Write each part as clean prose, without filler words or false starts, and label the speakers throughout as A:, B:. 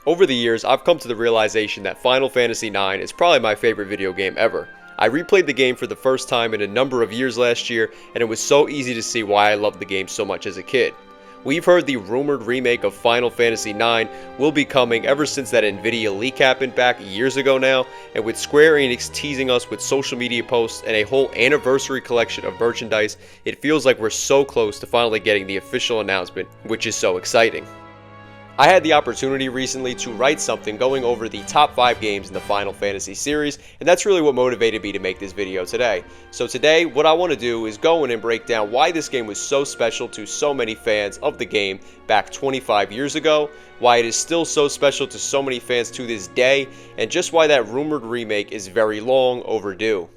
A: Over the years, I've come to the realization that Final Fantasy IX is probably my favorite video game ever. I replayed the game for the first time in a number of years last year, and it was so easy to see why I loved the game so much as a kid. We've heard the rumored remake of Final Fantasy IX will be coming ever since that Nvidia leak happened back years ago now, and with Square Enix teasing us with social media posts and a whole anniversary collection of merchandise, it feels like we're so close to finally getting the official announcement, which is so exciting. I had the opportunity recently to write something going over the top 5 games in the Final Fantasy series, and that's really what motivated me to make this video today. So today, what I want to do is go in and break down why this game was so special to so many fans of the game back 25 years ago, why it is still so special to so many fans to this day, and just why that rumored remake is very long overdue.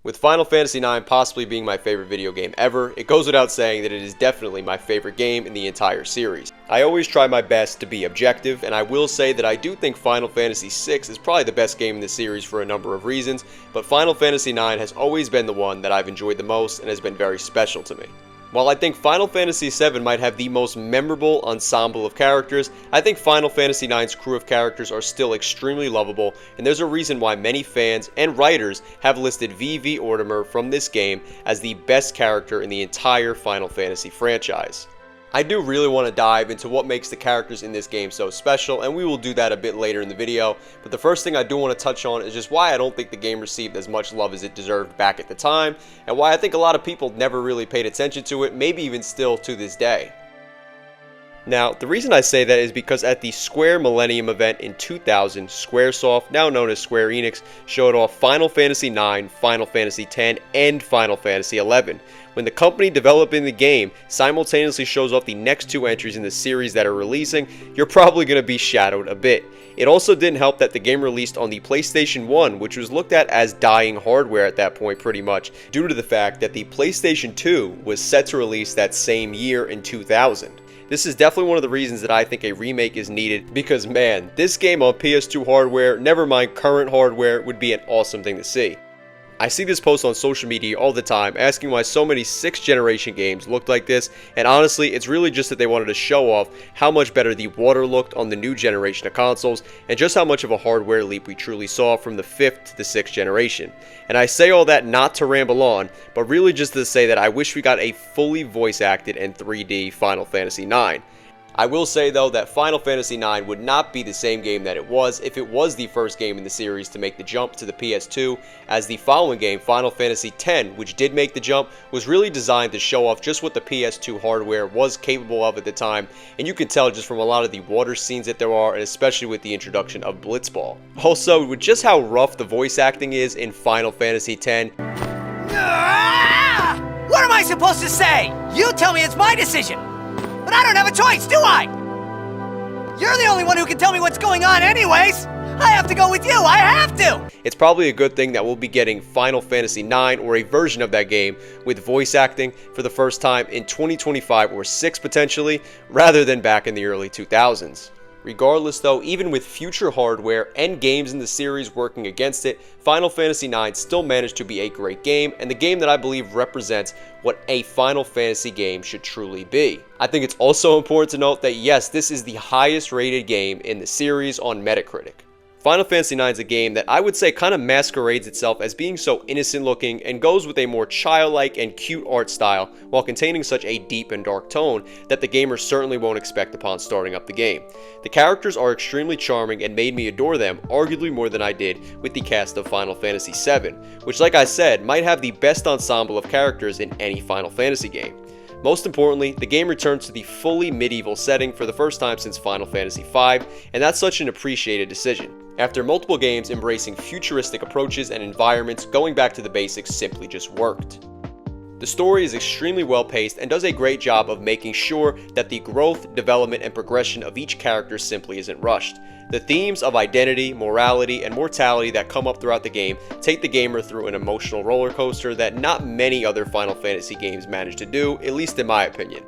A: With Final Fantasy IX possibly being my favorite video game ever, it goes without saying that it is definitely my favorite game in the entire series. I always try my best to be objective, and I will say that I do think Final Fantasy VI is probably the best game in the series for a number of reasons, but Final Fantasy IX has always been the one that I've enjoyed the most and has been very special to me. While I think Final Fantasy VII might have the most memorable ensemble of characters, I think Final Fantasy IX's crew of characters are still extremely lovable, and there's a reason why many fans and writers have listed VV Ortimer from this game as the best character in the entire Final Fantasy franchise. I do really want to dive into what makes the characters in this game so special, and we will do that a bit later in the video, but the first thing I do want to touch on is just why I don't think the game received as much love as it deserved back at the time, and why I think a lot of people never really paid attention to it, maybe even still to this day. Now, the reason I say that is because at the Square Millennium event in 2000, Squaresoft, now known as Square Enix, showed off Final Fantasy IX, Final Fantasy X, and Final Fantasy XI. When the company developing the game simultaneously shows off the next 2 entries in the series that are releasing, you're probably going to be shadowed a bit. It also didn't help that the game released on the PlayStation 1, which was looked at as dying hardware at that point pretty much, due to the fact that the PlayStation 2 was set to release that same year in 2000. This is definitely one of the reasons that I think a remake is needed, because man, this game on PS2 hardware, never mind current hardware, would be an awesome thing to see. I see this post on social media all the time asking why so many 6th generation games looked like this, and honestly it's really just that they wanted to show off how much better the water looked on the new generation of consoles, and just how much of a hardware leap we truly saw from the 5th to the 6th generation. And I say all that not to ramble on, but really just to say that I wish we got a fully voice acted and 3D Final Fantasy IX. I will say though that Final Fantasy IX would not be the same game that it was if it was the first game in the series to make the jump to the PS2, as the following game, Final Fantasy X, which did make the jump, was really designed to show off just what the PS2 hardware was capable of at the time, and you can tell just from a lot of the water scenes that there are, and especially with the introduction of Blitzball. Also, with just how rough the voice acting is in Final Fantasy X.
B: What am I supposed to say? You tell me it's my decision! But I don't have a choice, do I? You're the only one who can tell me what's going on anyways! I have to go with you, I have to!
A: It's probably a good thing that we'll be getting Final Fantasy IX, or a version of that game, with voice acting for the first time in 2025 or 6 potentially, rather than back in the early 2000s. Regardless though, even with future hardware and games in the series working against it, Final Fantasy IX still managed to be a great game, and the game that I believe represents what a Final Fantasy game should truly be. I think it's also important to note that yes, this is the highest rated game in the series on Metacritic. Final Fantasy IX is a game that I would say kind of masquerades itself as being so innocent looking and goes with a more childlike and cute art style while containing such a deep and dark tone that the gamer certainly won't expect upon starting up the game. The characters are extremely charming and made me adore them, arguably more than I did with the cast of Final Fantasy VII, which like I said might have the best ensemble of characters in any Final Fantasy game. Most importantly, the game returns to the fully medieval setting for the first time since Final Fantasy V, and that's such an appreciated decision. After multiple games embracing futuristic approaches and environments, going back to the basics simply just worked. The story is extremely well paced and does a great job of making sure that the growth, development, and progression of each character simply isn't rushed. The themes of identity, morality, and mortality that come up throughout the game take the gamer through an emotional roller coaster that not many other Final Fantasy games manage to do, at least in my opinion.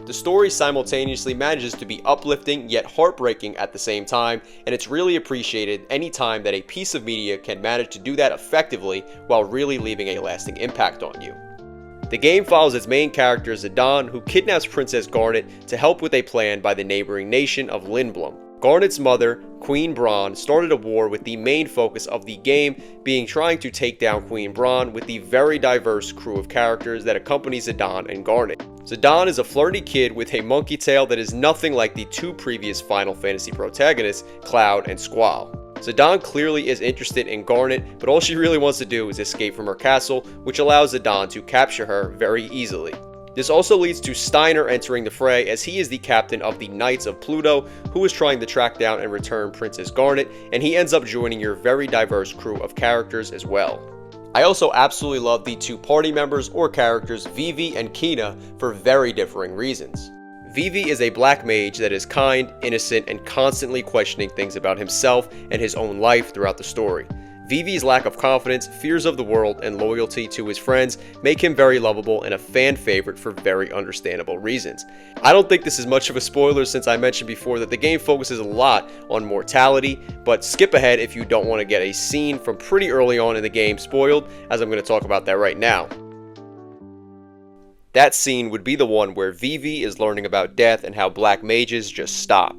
A: The story simultaneously manages to be uplifting yet heartbreaking at the same time, and it's really appreciated any time that a piece of media can manage to do that effectively while really leaving a lasting impact on you. The game follows its main character Zidane, who kidnaps Princess Garnet to help with a plan by the neighboring nation of Lindblum. Garnet's mother, Queen Braun, started a war with the main focus of the game being trying to take down Queen Braun with the very diverse crew of characters that accompany Zidane and Garnet. Zidane is a flirty kid with a monkey tail that is nothing like the two previous Final Fantasy protagonists, Cloud and Squall. Zidane clearly is interested in Garnet, but all she really wants to do is escape from her castle, which allows Zidane to capture her very easily. This also leads to Steiner entering the fray, as he is the captain of the Knights of Pluto, who is trying to track down and return Princess Garnet, and he ends up joining your very diverse crew of characters as well. I also absolutely love the two party members or characters, Vivi and Kina, for very differing reasons. Vivi is a black mage that is kind, innocent, and constantly questioning things about himself and his own life throughout the story. Vivi's lack of confidence, fears of the world, and loyalty to his friends make him very lovable and a fan favorite for very understandable reasons. I don't think this is much of a spoiler since I mentioned before that the game focuses a lot on mortality, but skip ahead if you don't want to get a scene from pretty early on in the game spoiled, as I'm going to talk about that right now. That scene would be the one where Vivi is learning about death and how black mages just stop.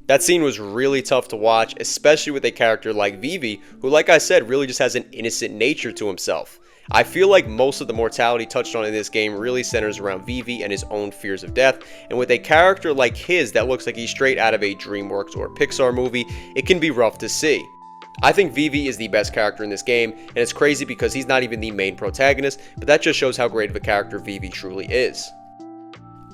A: That scene was really tough to watch, especially with a character like Vivi, who, like I said, really just has an innocent nature to himself. I feel like most of the mortality touched on in this game really centers around Vivi and his own fears of death, and with a character like his that looks like he's straight out of a DreamWorks or Pixar movie, it can be rough to see. I think Vivi is the best character in this game, and it's crazy because he's not even the main protagonist, but that just shows how great of a character Vivi truly is.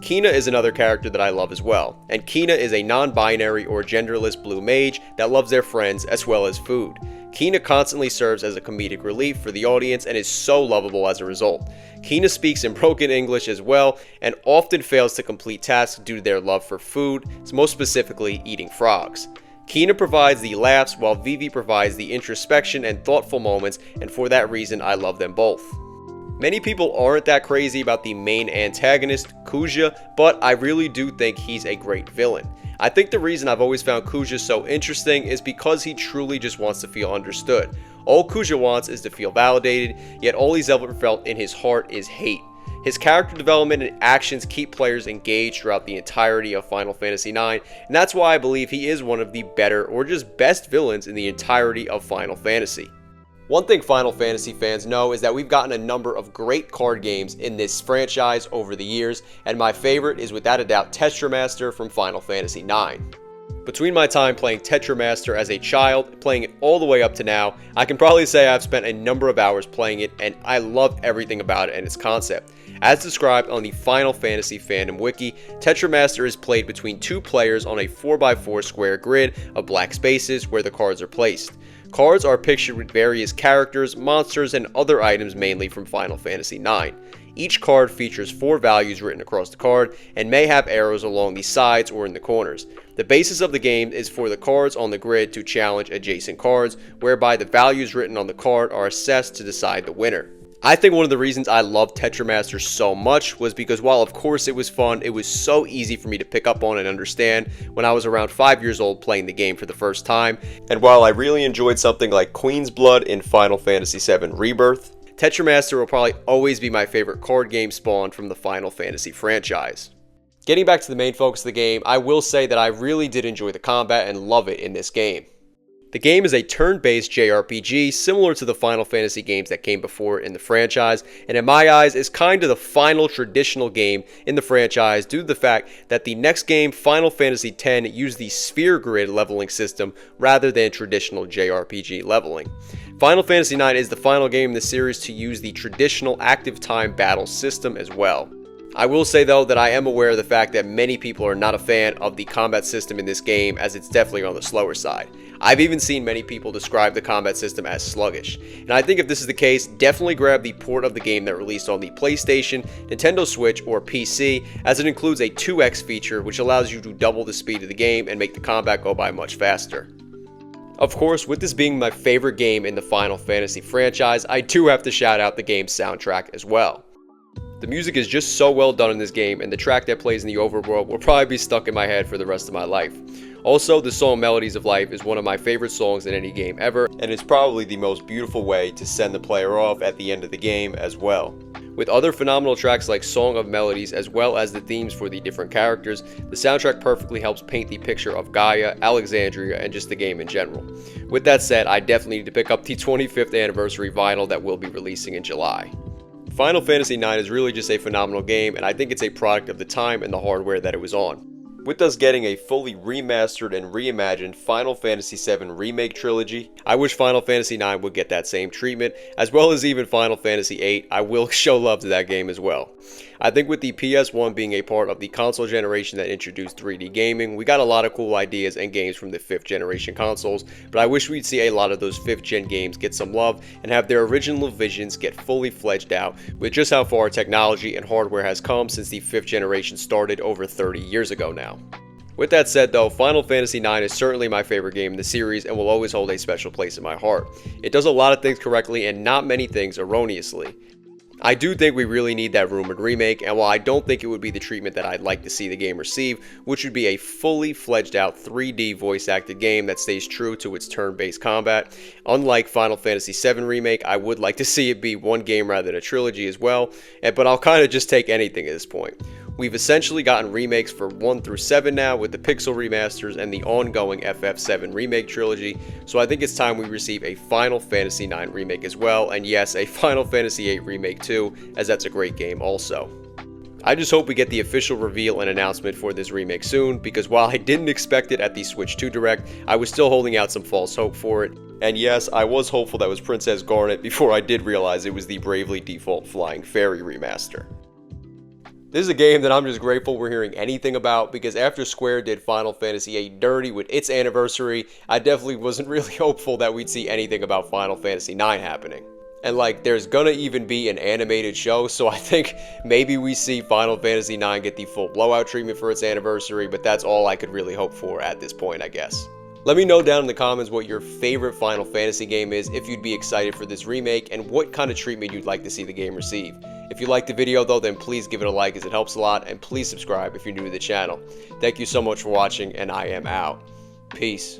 A: Kina is another character that I love as well, and Kina is a non-binary or genderless blue mage that loves their friends as well as food. Kina constantly serves as a comedic relief for the audience and is so lovable as a result. Kina speaks in broken English as well and often fails to complete tasks due to their love for food, most specifically eating frogs. Kina provides the laughs while Vivi provides the introspection and thoughtful moments, and for that reason I love them both. Many people aren't that crazy about the main antagonist, Kuja, but I really do think he's a great villain. I think the reason I've always found Kuja so interesting is because he truly just wants to feel understood. All Kuja wants is to feel validated, yet all he's ever felt in his heart is hate. His character development and actions keep players engaged throughout the entirety of Final Fantasy IX, and that's why I believe he is one of the better or just best villains in the entirety of Final Fantasy. One thing Final Fantasy fans know is that we've gotten a number of great card games in this franchise over the years, and my favorite is without a doubt Tetra Master from Final Fantasy IX. Between my time playing Tetra Master as a child, playing it all the way up to now, I can probably say I've spent a number of hours playing it, and I love everything about it and its concept. As described on the Final Fantasy fandom wiki, Tetra Master is played between two players on a 4x4 square grid of black spaces where the cards are placed. Cards are pictured with various characters, monsters, and other items mainly from Final Fantasy IX. Each card features 4 values written across the card and may have arrows along the sides or in the corners. The basis of the game is for the cards on the grid to challenge adjacent cards, whereby the values written on the card are assessed to decide the winner. I think one of the reasons I loved Tetra Master so much was because while of course it was fun, it was so easy for me to pick up on and understand when I was around 5 years old playing the game for the first time. And while I really enjoyed something like Queen's Blood in Final Fantasy VII Rebirth, Tetra Master will probably always be my favorite card game spawned from the Final Fantasy franchise. Getting back to the main focus of the game, I will say that I really did enjoy the combat and love it in this game. The game is a turn-based JRPG similar to the Final Fantasy games that came before in the franchise, and in my eyes is kind of the final traditional game in the franchise due to the fact that the next game, Final Fantasy X, used the sphere grid leveling system rather than traditional JRPG leveling. Final Fantasy IX is the final game in the series to use the traditional active time battle system as well. I will say though that I am aware of the fact that many people are not a fan of the combat system in this game, as it's definitely on the slower side. I've even seen many people describe the combat system as sluggish, and I think if this is the case, definitely grab the port of the game that released on the PlayStation, Nintendo Switch, or PC, as it includes a 2x feature which allows you to double the speed of the game and make the combat go by much faster. Of course, with this being my favorite game in the Final Fantasy franchise, I do have to shout out the game's soundtrack as well. The music is just so well done in this game, and the track that plays in the overworld will probably be stuck in my head for the rest of my life. Also, the song Melodies of Life is one of my favorite songs in any game ever, and it's probably the most beautiful way to send the player off at the end of the game as well. With other phenomenal tracks like Song of Melodies as well as the themes for the different characters, the soundtrack perfectly helps paint the picture of Gaia, Alexandria, and just the game in general. With that said, I definitely need to pick up the 25th anniversary vinyl that will be releasing in July. Final Fantasy IX is really just a phenomenal game, and I think it's a product of the time and the hardware that it was on. With us getting a fully remastered and reimagined Final Fantasy VII Remake trilogy, I wish Final Fantasy IX would get that same treatment, as well as even Final Fantasy VIII. I will show love to that game as well. I think with the PS1 being a part of the console generation that introduced 3D gaming, we got a lot of cool ideas and games from the 5th generation consoles, but I wish we'd see a lot of those 5th gen games get some love and have their original visions get fully fledged out with just how far technology and hardware has come since the 5th generation started over 30 years ago now. With that said though, Final Fantasy IX is certainly my favorite game in the series and will always hold a special place in my heart. It does a lot of things correctly and not many things erroneously. I do think we really need that rumored remake, and while I don't think it would be the treatment that I'd like to see the game receive, which would be a fully fledged out 3D voice acted game that stays true to its turn-based combat, unlike Final Fantasy VII Remake, I would like to see it be one game rather than a trilogy as well, but I'll kind of just take anything at this point. We've essentially gotten remakes for 1 through 7 now with the Pixel remasters and the ongoing FF7 Remake trilogy, so I think it's time we receive a Final Fantasy IX remake as well, and yes, a Final Fantasy VIII remake too, as that's a great game also. I just hope we get the official reveal and announcement for this remake soon, because while I didn't expect it at the Switch 2 Direct, I was still holding out some false hope for it. And yes, I was hopeful that was Princess Garnet before I did realize it was the Bravely Default Flying Fairy remaster. This is a game that I'm just grateful we're hearing anything about, because after Square did Final Fantasy VIII dirty with its anniversary, I definitely wasn't really hopeful that we'd see anything about Final Fantasy IX happening. And like, there's gonna even be an animated show, so I think maybe we see Final Fantasy IX get the full blowout treatment for its anniversary, but that's all I could really hope for at this point, I guess. Let me know down in the comments what your favorite Final Fantasy game is, if you'd be excited for this remake, and what kind of treatment you'd like to see the game receive. If you liked the video though, then please give it a like as it helps a lot, and please subscribe if you're new to the channel. Thank you so much for watching, and I am out. Peace.